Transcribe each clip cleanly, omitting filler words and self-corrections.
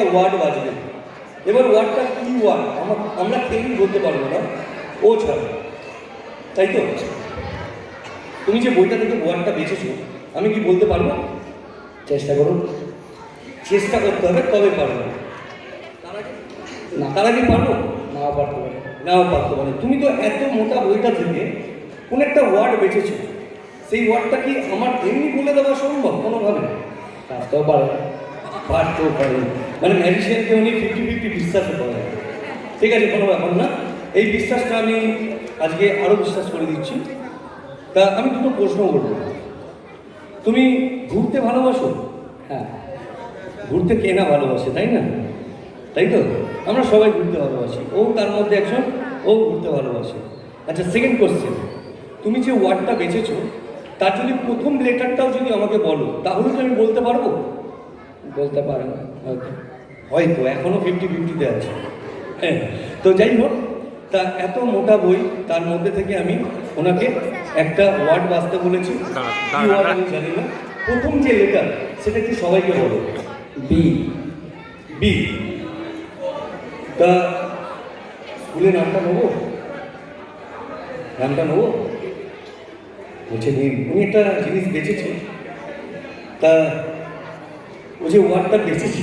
একটা ওয়ার্ড বাজবে, এবার ওয়ার্ডটা কি ওয়ার্ড আমরা কেউই বলতে পারবো না ও ছাড়া, তাই তো? তুমি যে বইটা থেকে ওয়ার্ডটা বেছেছো আমি কি বলতে পারবো? চেষ্টা করুন, চেষ্টা করতে হবে তবে পারবো। তার আগে পারবো? নাও পারতে পারে, নাও পারতে পারে। তুমি তো এত মোটা বইটা থেকে কোন একটা ওয়ার্ড বেছেছো, সেই ওয়ার্ডটা কি আমার এমনি বলে দেওয়া সম্ভব কোনোভাবে? পারতেও পারে, পারতেও পারে, মানে ম্যাজিশিয়ানকে উনি 50-50 বিশ্বাসও করে। ঠিক আছে, কোনো ব্যাপার না, এই বিশ্বাসটা আমি আজকে আরও বিশ্বাস করে দিচ্ছি। তা আমি দুটো প্রশ্ন করবো। তুমি ঘুরতে ভালোবাসো? হ্যাঁ। ঘুরতে কে না ভালোবাসে, তাই না? তাই তো, আমরা সবাই ঘুরতে ভালোবাসি, ও তার মধ্যে একজন, ও ঘুরতে ভালোবাসে। আচ্ছা, সেকেন্ড কোশ্চেন, তুমি যে ওয়ার্ডটা বেছেছো তার যদি প্রথম লেটারটাও যদি আমাকে বলো তাহলে কি আমি বলতে পারবো? বলতে পারো না হয়তো, এখনো 50-50-তে আছে। হ্যাঁ, তো যাই হোক, তা এত মোটা বই, তার মধ্যে থেকে আমি ওনাকে একটা ওয়ার্ড বাঁচতে বলেছি। কি ওয়ার্ড আমি জানি না, প্রথম যে লেটার সেটা কি সবাইকে বলো? বি। বি। তা স্কুলের নামটা নেবো? নামটা নেবো বলছে নিন। উনি একটা জিনিস বেঁচেছে, তা ও যে ওয়ার্ডটা বেঁচেছে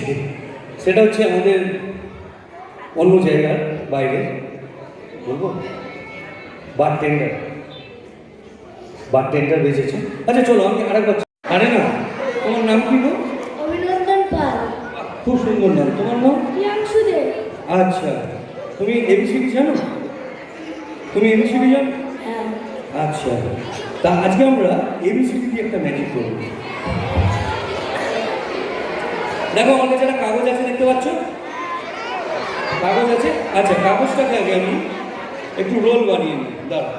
সেটা হচ্ছে আমাদের অন্য জায়গার বাইরে বলবো বারটেন্ডার। বারটেন্ডার বেঁচেছে। আচ্ছা চলো আমি আরেকবার। আরে না, তোমার নাম কি গো? অভিনন্দন পাল। খুব সুন্দর নাম, তোমার নাম? প্রিয়াংশু দে। আচ্ছা, তুমি এবিসিডি জানো? তুমি এবিসিডি জানো? হ্যাঁ। আচ্ছা, তা আজকে আমরা এবিসিডি দিয়ে একটা ম্যাজিক করব। দেখো আমার কাছে একটা কাগজ আছে, দেখতে পাচ্ছ? কাগজ আছে। আচ্ছা, কাগজটাকে আগে আমি একটু রোল বানিয়ে নিই, দাঁড়া।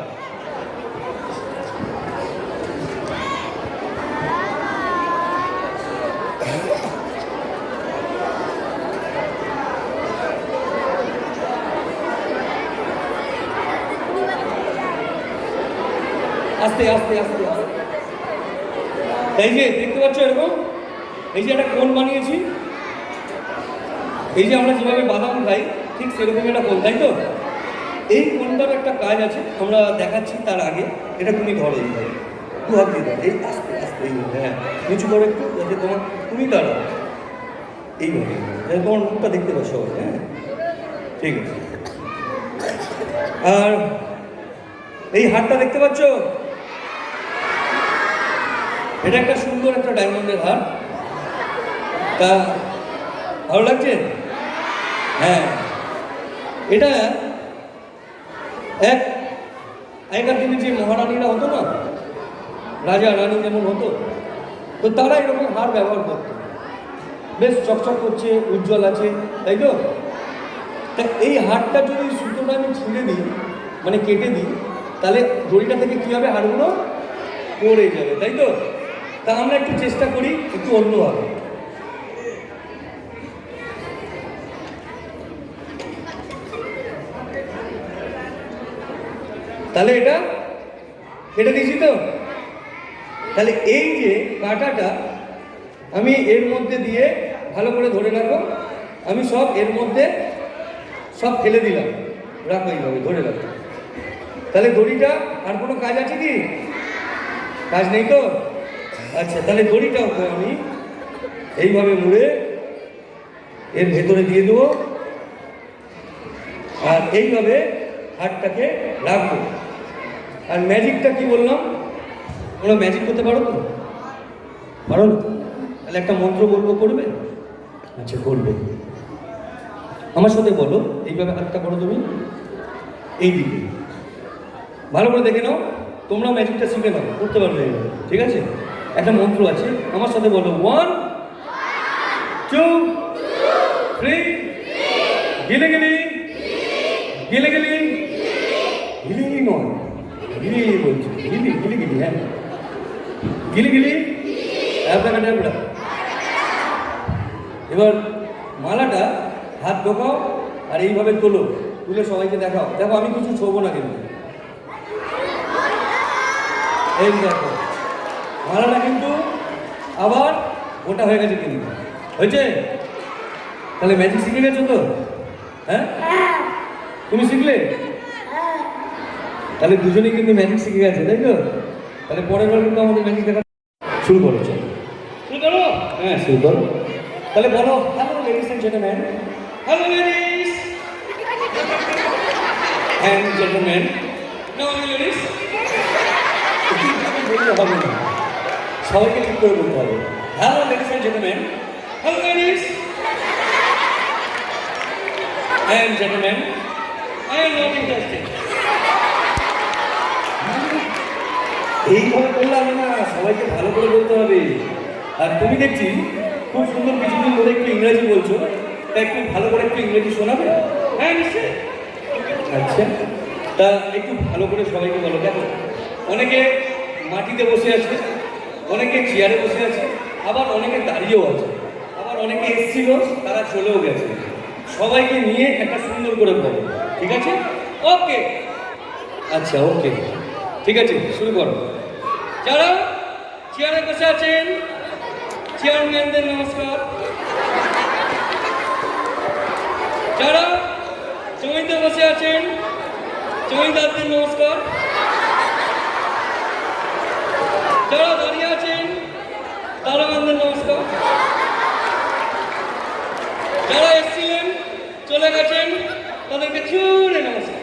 আস্তে আস্তে আস্তে আস্তে, এই যে দেখতে পাচ্ছ এরকম, এই যে একটা কোণ বানিয়েছি, এই যে আমরা যেভাবে বাদাম খাই ঠিক সেরকম একটা কোণ, তাই তো? এই কোণটার একটা কাজ আছে, আমরা দেখাচ্ছি তার আগে এটা তুমি ধরো, এইভাবে দু হাত দিয়ে দাও, এই আস্তে আস্তে, এইভাবে। হ্যাঁ, নিচু করো একটু, যাতে তোমার, তুমি দাঁড়াও এইভাবে, যাতে তোমার মুখটা দেখতে পাচ্ছ সবাই। হ্যাঁ, ঠিক আছে। আর এই হারটা দেখতে পাচ্ছ? এটা একটা সুন্দর একটা ডায়মন্ডের হার। তা ভালো লাগছে? হ্যাঁ, এটা আগেকার দিনে যে মহারানীরা হতো না, রাজা রানী যেমন হতো, তো তারা এরকম হার ব্যবহার করতো, বেশ চকচক করছে, উজ্জ্বল আছে, তাই তো? তা এই হারটা যদি সুতোটা আমি ছিঁড়ে দিই, মানে কেটে দিই, তাহলে দড়িটা থেকে কী হবে? হারগুলো পড়ে যাবে, তাই তো? তা আমরা একটু চেষ্টা করি একটু অন্যভাবে। তাহলে এটা কেটে দিয়েছি তো, তাহলে এই যে কাঁটাটা আমি এর মধ্যে দিয়ে ভালো করে ধরে রাখো, আমি সব এর মধ্যে সব ফেলে দিলাম, রাখো এইভাবে ধরে রাখো। তাহলে দড়িটা আর কোনো কাজ আছে কি? কাজ নেই তো? আচ্ছা, তাহলে দড়িটাও আমি এইভাবে মুড়ে এর ভেতরে দিয়ে দেবো, আর এইভাবে হাতটাকে রাখবো। আর ম্যাজিকটা কি বললাম? তোমরা ম্যাজিক করতে পারো তো? পারো না? তাহলে একটা মন্ত্র বলবো, করবে? আচ্ছা, করবে। আমার সাথে বলো, এইভাবে হাতটা করো তুমি এই দিকে, ভালো করে দেখে নাও, তোমরা ম্যাজিকটা শিখে নাও, করতে পারবে এইভাবে, ঠিক আছে? একটা মন্ত্র আছে, আমার সাথে বলো, 1 2 3, গিলে গিলি গিলে গিলি, গিলি নয়, গিলি বলছি, গিলি গিলি গিলি, হ্যাঁ, গিলি গিলি অ্যাবড়া ড্যাবড়া। এবার মালাটা হাত ঢোকাও আর এইভাবে তোলো, তুলে সবাইকে দেখাও। দেখো আমি কিছু ছোবো না কিন্তু, এই দেখো মালাটা কিন্তু আবার ওটা হয়ে গেছে, কিন্তু হয়েছে। তাহলে ম্যাজিক শিখে গেছো তো? হ্যাঁ, হ্যাঁ তুমি শিখলে? হ্যাঁ তাহলে দুজনেই কিন্তু ম্যাজিক শিখে গেছে, তাই তো? তাহলে পরের বার কিন্তু আমাদের ম্যাজিক দেখা শুরু করো, চলো শুরু করো। হ্যাঁ, শুরু করো। তাহলে বলো, hello ladies and gentleman. Hello ladies and gentleman. No ladies. বলতে হবে না, সবাইকে ঠিক করে বলতে হবে। Hello ladies and gentleman. Hello ladies and gentleman. I am not interested. এইভাবে করলে হবে না, সবাইকে ভালো করে বলতে হবে। আর তুমি দেখছি খুব সুন্দর কিছুদিন ধরে একটু ইংরেজি বলছো, তা একটু ভালো করে একটু ইংরেজি শোনাবে? হ্যাঁ নিশ্চয়ই। আচ্ছা, তা একটু ভালো করে সবাইকে বলো। দেখো, অনেকে মাটিতে বসে আছে, অনেকে চেয়ারে বসে আছে, আবার অনেকে দাঁড়িয়েও আছে, আবার অনেকে এসেছিল তারা চলেও গেছে। সবাইকে নিয়ে একটা সুন্দর করে বলো, ঠিক আছে? ওকে, আচ্ছা ওকে, ঠিক আছে, শুরু করো। যারা চেয়ারে বসে আছেন, চেয়ারম্যানদের নমস্কার। যারা জমিতে বসে আছেন, জমিদারদের নমস্কার। যারা দাঁড়িয়ে আছেন, দারোয়ানদের নমস্কার। যারা এসেছিলেন চলে গেছেন, তাদেরকে জোরে নমস্কার।